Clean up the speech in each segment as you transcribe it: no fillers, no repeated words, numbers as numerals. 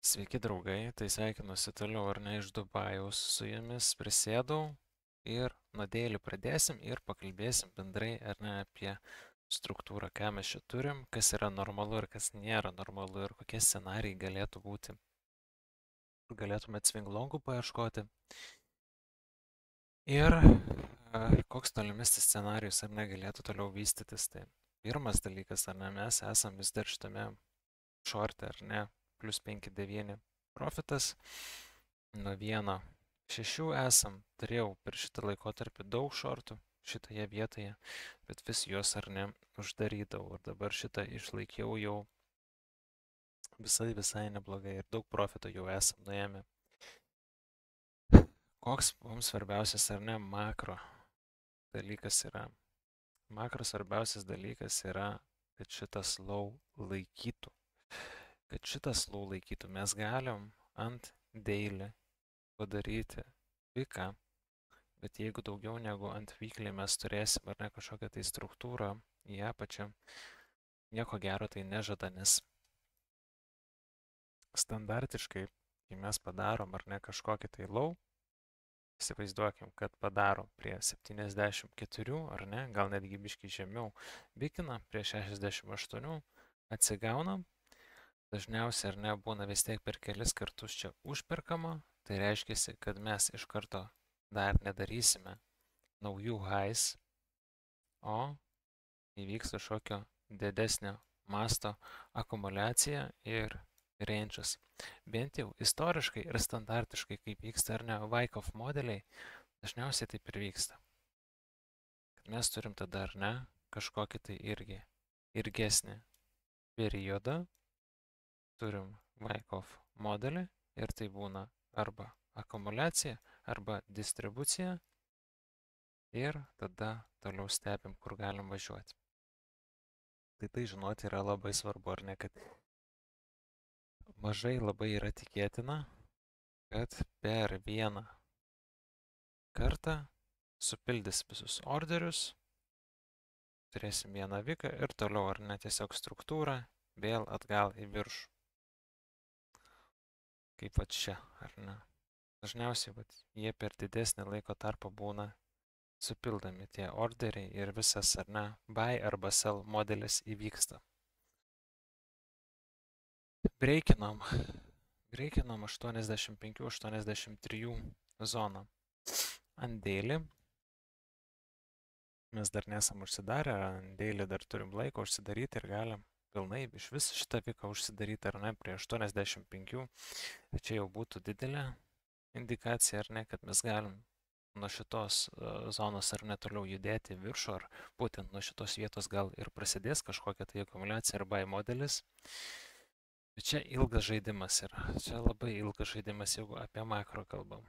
Sveiki draugai, tai sveikinuosi toliau ar ne iš Dubajaus su jumis prisėdau ir nuodėlį pradėsim ir pakalbėsim bendrai ar ne apie struktūrą, ką mes čia turim, kas yra normalu ir kas nėra normalu ir kokie scenarijai galėtų būti. Galėtume svinglongų paieškoti ir koks tolimesnis scenarijus ar ne galėtų toliau vystytis. Tai pirmas dalykas ar ne, mes esam vis dar šitame šorte ar ne, plus 5,9 profitas. Nuo 1,6 esam, turėjau per šitą laikotarpį daug šortų šitoje vietoje, bet vis juos ar ne uždarydavau ir dabar šitą išlaikiau jau visai neblogai ir daug profito jau esam nuėmę. Koks mums svarbiausias ar ne makro dalykas yra? Makro svarbiausias dalykas yra, kad šitas low laikytų. Kad šitas low laikytų, mes galim ant daily padaryti piką, bet jeigu daugiau negu ant weekly mes turėsim ar ne kažkokią tai struktūrą į apačią, nieko gero tai nežada, nes standartiškai, kai mes padarom ar ne kažkokį tai low, įsivaizduokim, kad padarom prie 74 ar ne, gal netgi biškai žemiau, bikina prie 68, atsigaunam, dažniausiai ar ne būna vis tiek per kelis kartus čia užperkama, tai reiškia, kad mes iš karto dar nedarysime naujų highs, o įvyks kažkokio didesnio masto akumuliacija ir ranges. Bent jau istoriškai ir standartiškai, kaip vyksta ar ne Wyckoff modeliai, dažniausiai taip ir vyksta. Kad mes turim tada ar ne kažkokį tai irgi ilgesnį periodą, turim Wyckoff modelį ir tai būna arba akumuliacija, arba distribucija ir tada toliau stebim, kur galim važiuoti. Tai žinoti yra labai svarbu, ar ne, kad mažai labai yra tikėtina, kad per vieną kartą supildys visus orderius, turėsim vieną viką ir toliau, ar ne, tiesiog struktūrą vėl atgal į viršų. Kaip va čia, ar ne. Dažniausiai jie per didesnį laiko tarpą būna supildami tie orderiai ir visas, ar ne, buy arba sell modelis įvyksta. Breikinom 85-83 zoną. Ant daily mes dar nesam užsidarę, ant daily dar turim laiko užsidaryti ir galim pilnai iš vis šitą viką užsidaryti, ar ne, prie 85. Čia jau būtų didelė indikacija, ar ne, kad mes galim nuo šitos zonos ar netoliau judėti viršų, ar būtent nuo šitos vietos gal ir prasidės kažkokia tai akumuliacija ar buy modelis. Bet čia ilgas žaidimas yra. Čia labai ilgas žaidimas, jeigu apie makro kalbam.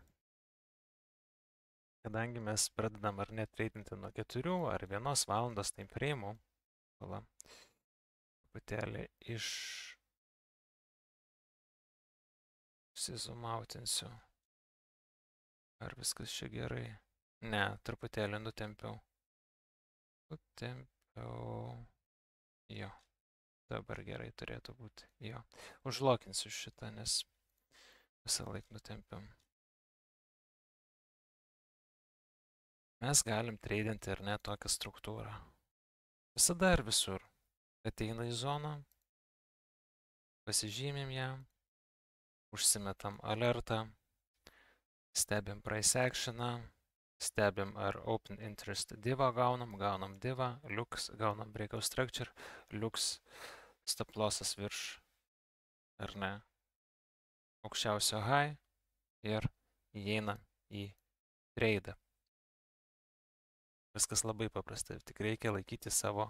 Kadangi mes pradedam ar net treidinti nuo 4 ar 1 valandos time frame'ų, truputėlį išsizumautinsiu. Ar viskas čia gerai? Ne, truputėlį nutempiau. Jo. Dabar gerai turėtų būti. Jo. Užlokinsiu šitą, nes visą laiką nutempiam. Mes galim treidinti ar ne tokią struktūrą. Visada ir visur. Ateina į zoną, pasižymim ją, užsimetam alertą, stebim price actioną, stebim ar open interest divą gaunam divą, liuks, gaunam breakout structure, liuks stop lossas virš, ar ne, aukščiausio high ir įeina į treidą. Viskas labai paprasta, tik reikia laikyti savo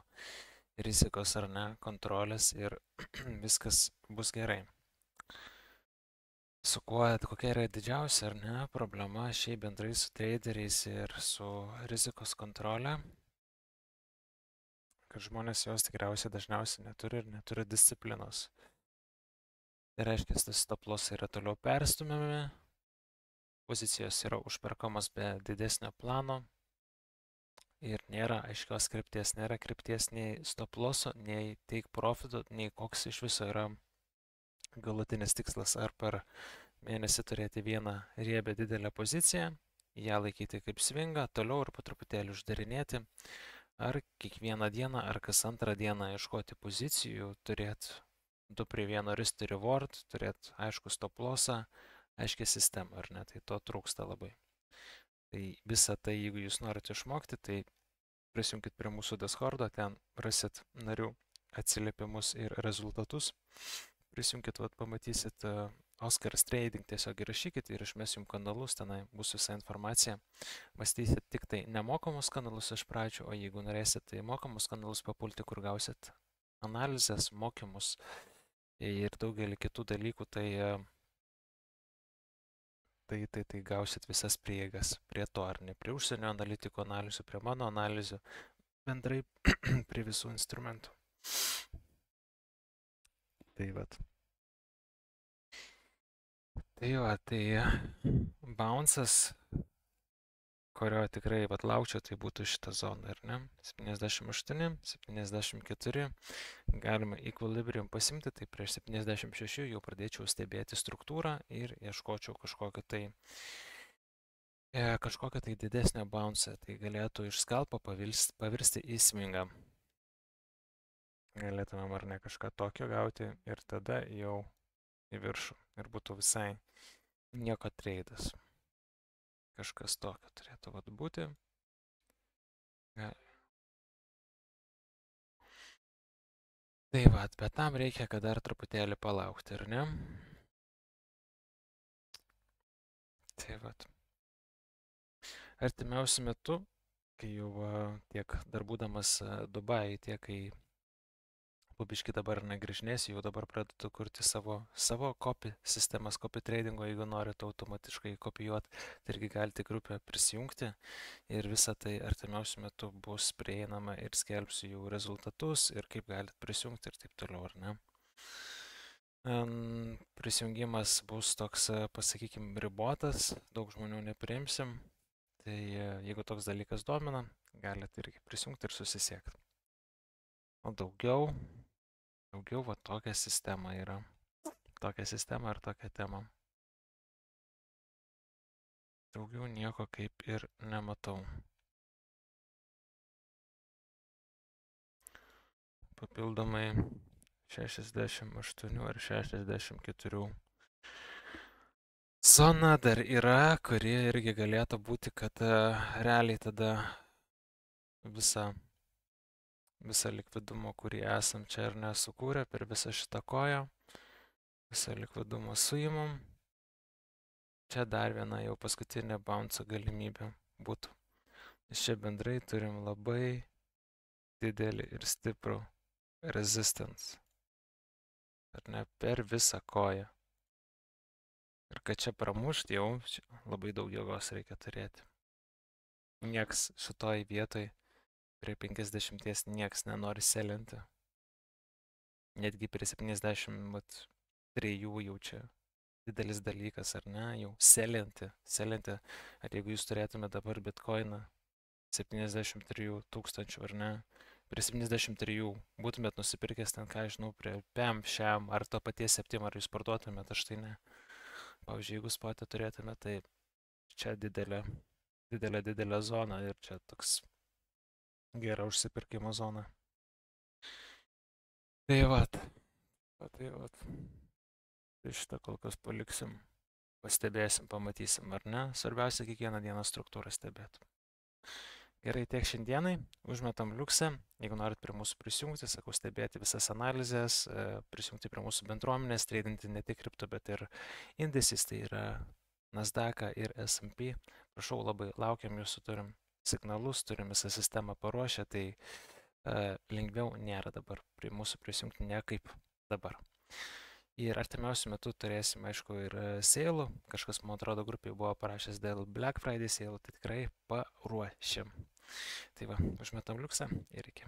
rizikos ar ne kontrolės ir viskas bus gerai. Su kuo, kokia yra didžiausia ar ne problema šiaip bendrai su traderiais ir su rizikos kontrolė, kad žmonės jos tikriausiai dažniausiai neturi ir neturi disciplinos. Tai reiškia, tas stop lossai yra toliau perstumiami, pozicijos yra užperkamos be didesnio plano ir nėra aiškios krypties, nėra krypties nei stop losso, nei take profito, nei koks iš viso yra galutinis tikslas ar per mėnesį turėti vieną riebę didelę poziciją, ją laikyti kaip svingą, toliau ir po truputėlį uždarinėti, ar kiekvieną dieną, ar kas antrą dieną ieškoti pozicijų, turėti 2 prie 1 risk to reward, turėti aišku stop lossą, aiškią sistemą, ar ne, tai to trūksta labai. Tai visą tai, jeigu jūs norite išmokti, tai prisijunkit prie mūsų Discordo, ten rasit narių atsiliepimus ir rezultatus. Prisijunkit, pamatysit Oscars Trading, tiesiog įrašykit ir išmes jums kanalus, tenai bus visa informacija. Mąstysit tik tai nemokamus kanalus iš pradžių, o jeigu norėsit, tai mokamus kanalus papulti, kur gausit analizės, mokymus ir daugelį kitų dalykų, tai gausit visas prieigas prie to, ar ne, prie užsienio analitikų analizių, prie mano analizių, bendrai prie visų instrumentų. Tai vat. Tai bouncas, kurio tikrai laukčiau, tai būtų šita zona, ar ne? 78, 74, galima equilibrium pasimti, tai prieš 76 jau pradėčiau stebėti struktūrą ir ieškočiau kažkokio tai didesnio bounce, tai galėtų iš skalpo pavirsti į swingą. Galėtumėm ar ne kažką tokio gauti ir tada jau į viršų ir būtų visai nieko treidas. Kažkas tokio turėtų būti. Tai bet tam reikia, kad dar truputėlį palaukti, ar ne? Tai artimiausiu metu, kai jau tiek dar būdamas Dubai, tiek kai biškį dabar negrįžnėsiu, jau dabar pradedu kurti savo copy sistemas, copy tradingo, jeigu norite automatiškai kopijuoti, tai irgi galite grupę prisijungti ir visa tai artimiausiu metu bus prieinama ir skelbsiu jų rezultatus ir kaip galite prisijungti ir taip toliau, ar ne. Prisijungimas bus toks, pasakykime, ribotas, daug žmonių nepriimsim, tai jeigu toks dalykas domina, galite irgi prisijungti ir susisiekti. O daugiau tokia sistema yra. Tokia sistema ir tokia tema. Daugiau nieko kaip ir nematau. Papildomai 68 ar 64 zona dar yra, kuri irgi galėtų būti, kad realiai tada visą likvidumą, kurį esam čia ir nesukūrę per visą šitą koją, visą likvidumą suimam. Čia dar viena jau paskutinė bounce galimybė būtų. Nes čia bendrai turim labai didelį ir stiprų resistance. Ar ne, per visą koją. Ir kad čia pramušti jau labai daug jėgos reikia turėti. Nieks šitoj vietoj prie 50 nieks nenori selinti. Netgi prie 73 jau čia didelis dalykas, ar ne, jau selinti. Ar jeigu jūs turėtumėte dabar bitcoiną 73 000, ar ne, prie 73 būtumėt nusipirkęs ten, ką žinau, prie PEM, šiam, ar to paties 7, ar jūs parduotumėte, aš tai ne. Pavyzdžiui, jeigu spotę turėtumėte, tai čia didelė zona ir čia toks gera užsipirkimo zona. Tai vat. Tai šitą kol kas paliksim. Pastebėsim, pamatysim, ar ne. Svarbiausia, kiekvieną dieną struktūrą stebėti. Gerai, tiek šiandienai. Užmetam liuksę. Jeigu norit prie mūsų prisijungti, sakau, stebėti visas analizės, prisijungti prie mūsų bendruomenės, tradinti ne tik kripto, bet ir indices, tai yra Nasdaq ir S&P. Prašau, labai laukiam jūsų, turim signalus, turim visą sistemą paruošę, tai lengviau nėra dabar prie mūsų prisijungti, ne kaip dabar. Ir artimiausiu metu turėsim, aišku, ir seilų. Kažkas, man atrodo, grupėje buvo parašęs dėl Black Friday seilų, tai tikrai paruošim. Tai va, užmetam liuksą ir iki.